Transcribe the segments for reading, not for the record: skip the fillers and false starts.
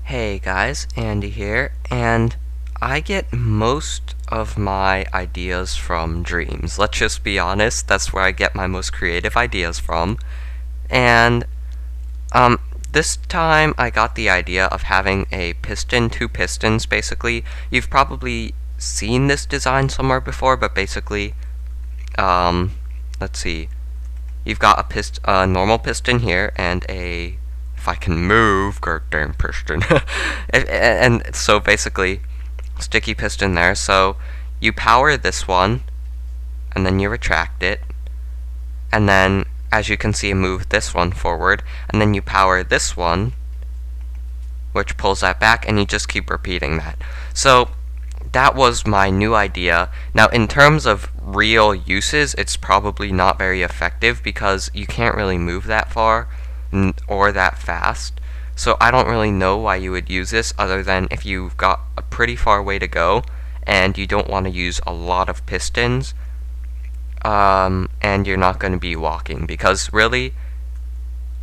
Hey guys, Andy here, and I get most of my ideas from dreams. Let's just be honest, that's where I get my most creative ideas from. And um this time I got the idea of having a piston, two pistons basically. You've probably seen this design somewhere before, but basically let's see. You've got a normal piston here and a if I can move, goddamn piston. and so basically, sticky piston there. So you power this one, and then you retract it, and then as you can see, move this one forward, and then you power this one, which pulls that back, and you just keep repeating that. So that was my new idea. Now, in terms of real uses, it's probably not very effective because you can't really move that far or that fast. So I don't really know why you would use this other than if you've got a pretty far way to go and you don't want to use a lot of pistons, and you're not going to be walking, because really,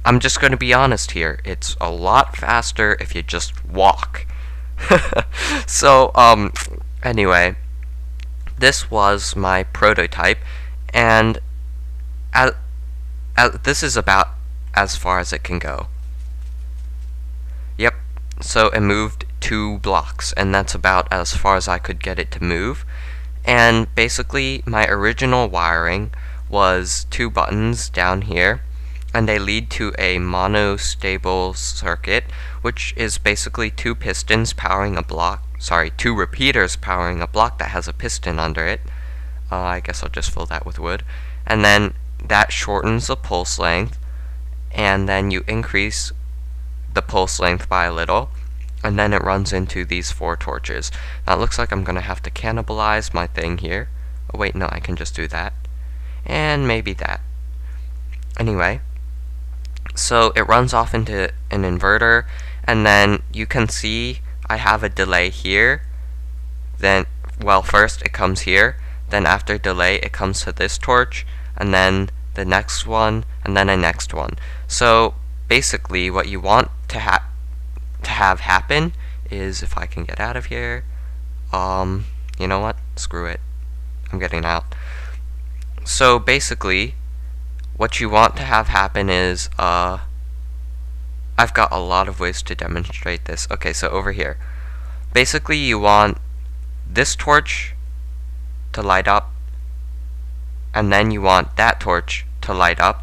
I'm just going to be honest here, it's a lot faster if you just walk. So anyway, this was my prototype, and this is about as far as it can go. Yep, so it moved 2 blocks, and that's about as far as I could get it to move. And basically, my original wiring was 2 buttons down here, and they lead to a monostable circuit, which is basically 2 pistons powering a block, 2 repeaters powering a block that has a piston under it. I guess I'll just fill that with wood. And then that shortens the pulse length, and then you increase the pulse length by a little, and then it runs into these 4 torches. Now it looks like I'm gonna have to cannibalize my thing here. Oh wait, no, I can just do that. And maybe that. Anyway, so it runs off into an inverter, and then you can see I have a delay here. Then, well, first it comes here, then after delay it comes to this torch, and then the next one, and then a next one. So basically what you want to have happen is, if I can get out of here, you know what, screw it, I'm getting out. So basically what you want to have happen is, I've got a lot of ways to demonstrate this. Okay, so over here, basically you want this torch to light up, and then you want that torch to light up,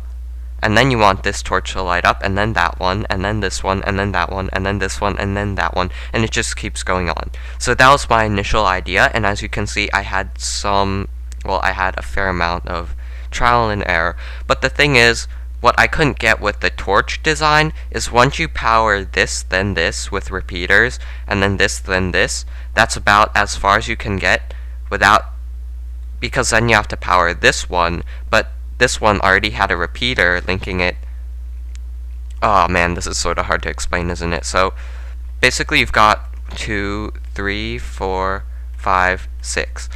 and then you want this torch to light up, and then that one, and then this one, and then that one, and then this one, and then that one, and it just keeps going on. So that was my initial idea, and as you can see, I had a fair amount of trial and error. But the thing is, what I couldn't get with the torch design is once you power this, then this with repeaters, and then this, that's about as far as you can get without, because then you have to power this one, but this one already had a repeater linking it. Oh man, this is sort of hard to explain, isn't it? So basically you've got 2, 3, 4, 5, 6.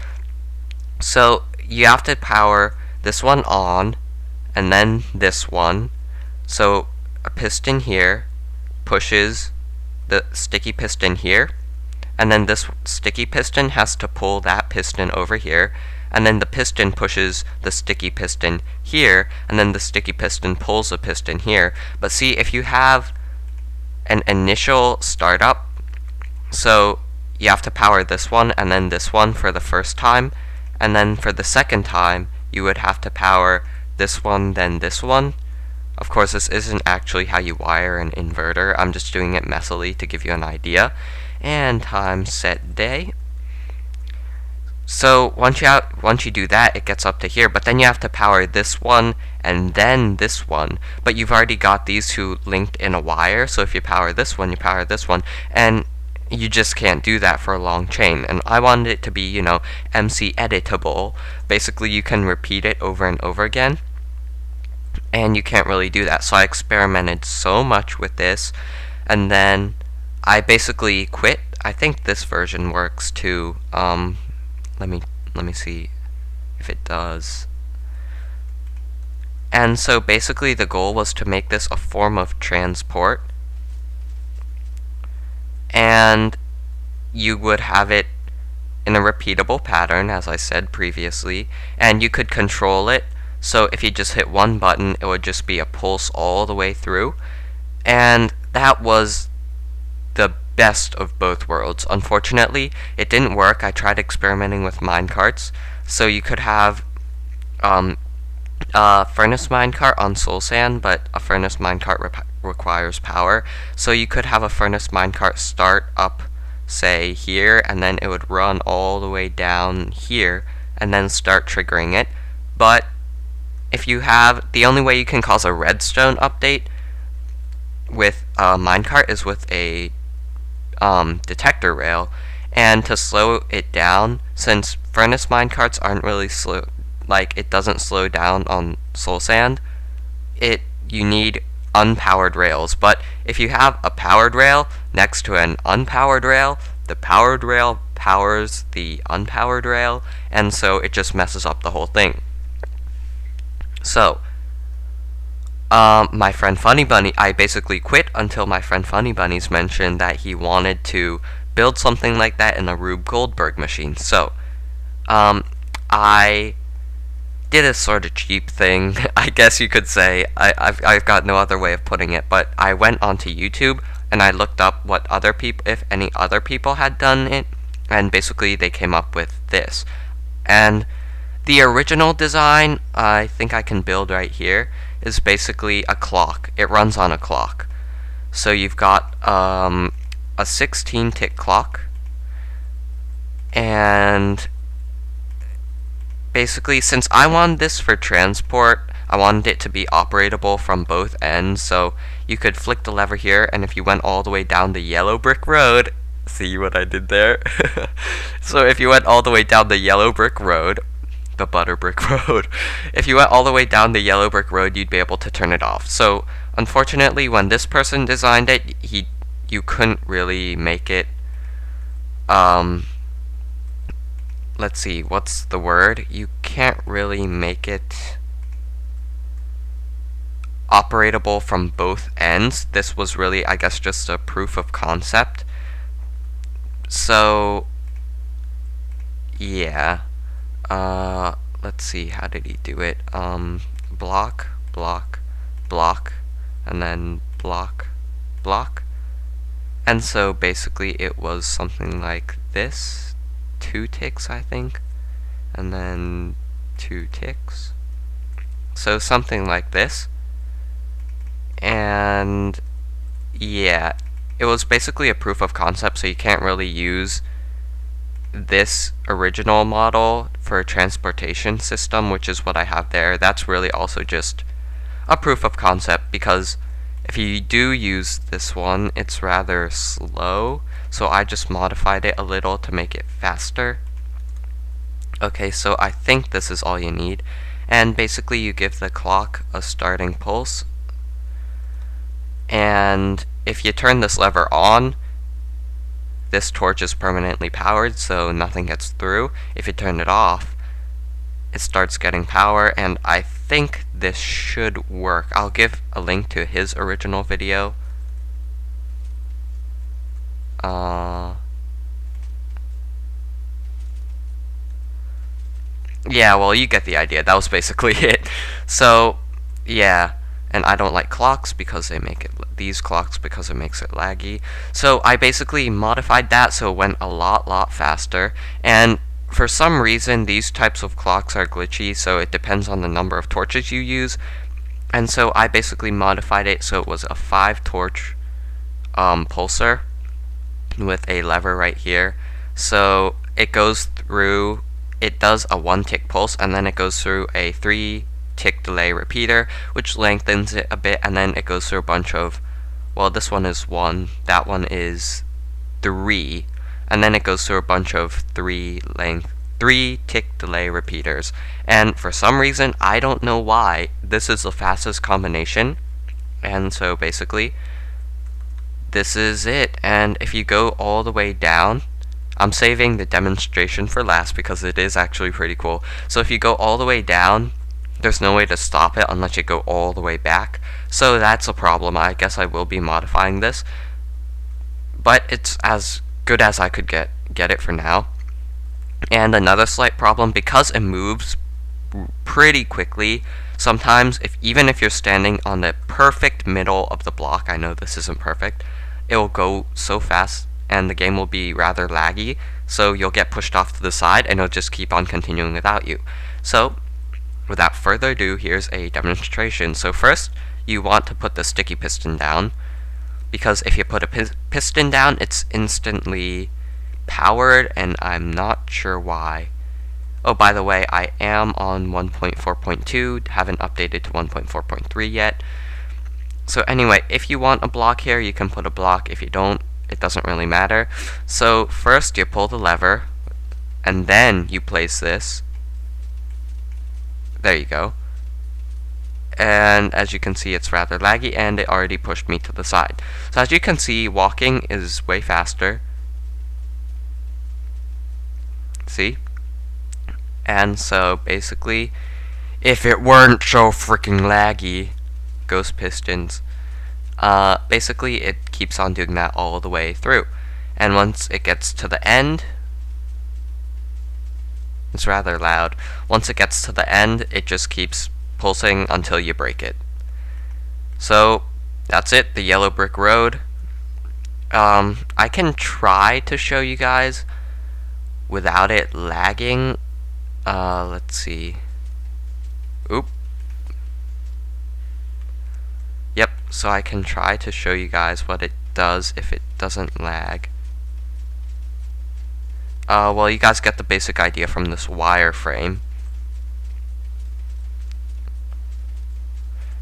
So you have to power this one on, and then this one. So a piston here pushes the sticky piston here, and then this sticky piston has to pull that piston over here, and then the piston pushes the sticky piston here, and then the sticky piston pulls the piston here. But see, if you have an initial startup, so you have to power this one and then this one for the first time, and then for the second time you would have to power this one, then this one. Of course, this isn't actually how you wire an inverter, I'm just doing it messily to give you an idea. And time, set, day. So once you do that, it gets up to here, but then you have to power this one and then this one. But you've already got these two linked in a wire, so if you power this one, you power this one, and you just can't do that for a long chain. And I wanted it to be, you know, MC editable. Basically, you can repeat it over and over again, and you can't really do that. So I experimented so much with this, and then I basically quit. I think this version works too. Let me see if it does. And so basically the goal was to make this a form of transport. and you would have it in a repeatable pattern, as I said previously, and you could control it. So if you just hit one button, it would just be a pulse all the way through, and that was the best of both worlds. Unfortunately, it didn't work. I tried experimenting with minecarts, so you could have a furnace minecart on soul sand, but a furnace minecart requires power, so you could have a furnace minecart start up, say here, and then it would run all the way down here and then start triggering it. But if you have, the only way you can cause a redstone update with a minecart is with a detector rail, and to slow it down, since furnace minecarts aren't really slow, like it doesn't slow down on soul sand, you need unpowered rails. But if you have a powered rail next to an unpowered rail, the powered rail powers the unpowered rail, and so it just messes up the whole thing. So my friend Funny Bunny, I basically quit until my friend Funny Bunny's mentioned that he wanted to build something like that in a Rube Goldberg machine. So I did a sort of cheap thing, I guess you could say. I've got no other way of putting it, but I went onto YouTube and I looked up what other people, if any other people had done it, and basically they came up with this. And the original design, I think I can build right here, is basically a clock. It runs on a clock. So you've got a 16-tick clock, and basically, since I wanted this for transport, I wanted it to be operatable from both ends, so you could flick the lever here, and if you went all the way down the yellow brick road, see what I did there? So if you went all the way down the yellow brick road, the butter brick road, if you went all the way down the yellow brick road, you'd be able to turn it off. So unfortunately, when this person designed it, you couldn't really make it, let's see, what's the word? You can't really make it operatable from both ends. This was really, I guess, just a proof of concept. So yeah, let's see, how did he do it? Block, block, block, and then block, block. And so basically it was something like this, 2 ticks, I think, and then 2 ticks. So something like this. And yeah, it was basically a proof of concept, so you can't really use this original model for a transportation system, which is what I have there. That's really also just a proof of concept, because if you do use this one, it's rather slow, so I just modified it a little to make it faster. Okay, so I think this is all you need, and basically you give the clock a starting pulse, and if you turn this lever on, this torch is permanently powered, so nothing gets through. If you turn it off, it starts getting power, and I think this should work. I'll give a link to his original video. Yeah, well, you get the idea. That was basically it. So, yeah. And I don't like clocks because they make it, these clocks because it makes it laggy. So I basically modified that so it went a lot faster. And for some reason, these types of clocks are glitchy, so it depends on the number of torches you use. And so I basically modified it so it was a 5-torch pulsar with a lever right here. So it goes through, it does a 1-tick pulse, and then it goes through a 3-tick delay repeater, which lengthens it a bit, and then it goes through a bunch of, well, this one is 1, that one is 3, and then it goes through a bunch of 3-tick delay repeaters. And for some reason, I don't know why, this is the fastest combination. And so basically, this is it. And if you go all the way down, I'm saving the demonstration for last because it is actually pretty cool. So if you go all the way down, there's no way to stop it unless you go all the way back. So that's a problem. I guess I will be modifying this. but it's as good as I could get it for now. And another slight problem, because it moves pretty quickly, sometimes even if you're standing on the perfect middle of the block, I know this isn't perfect, it will go so fast and the game will be rather laggy, so you'll get pushed off to the side and it'll just keep on continuing without you. So without further ado, here's a demonstration. So first, you want to put the sticky piston down, because if you put a piston down, it's instantly powered, and I'm not sure why. Oh, by the way, I am on 1.4.2, haven't updated to 1.4.3 yet. So anyway, if you want a block here, you can put a block. If you don't, it doesn't really matter. So first you pull the lever, and then you place this. There you go. And as you can see, it's rather laggy, and it already pushed me to the side. So as you can see, walking is way faster. See? And so basically, if it weren't so freaking laggy, ghost pistons, basically it keeps on doing that all the way through. And once it gets to the end, it's rather loud. Once it gets to the end, it just keeps pulsing until you break it. So that's it, the yellow brick road. I can try to show you guys without it lagging. Let's see. Oop. Yep, so I can try to show you guys what it does if it doesn't lag. Well, you guys get the basic idea from this wireframe.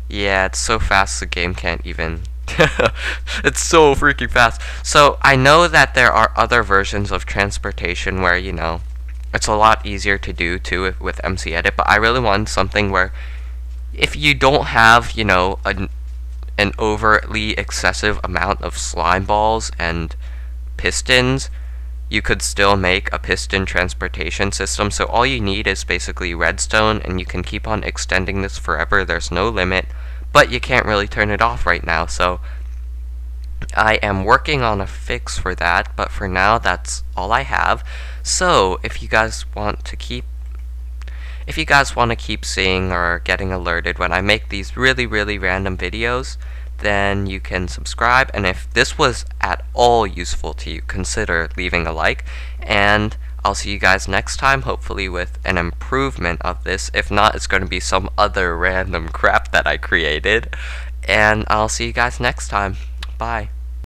Yeah, it's so fast the game can't even... It's so freaking fast. So, I know that there are other versions of transportation where, you know, it's a lot easier to do too with MC Edit, but I really want something where if you don't have, you know, an overtly excessive amount of slime balls and pistons, you could still make a piston transportation system. So all you need is basically redstone, and you can keep on extending this forever. There's no limit, but you can't really turn it off right now. So I am working on a fix for that, but for now that's all I have. So if you guys want to keep seeing or getting alerted when I make these really random videos, then you can subscribe, and if this was at all useful to you, consider leaving a like, and I'll see you guys next time, hopefully with an improvement of this. If not, it's going to be some other random crap that I created, and I'll see you guys next time. Bye.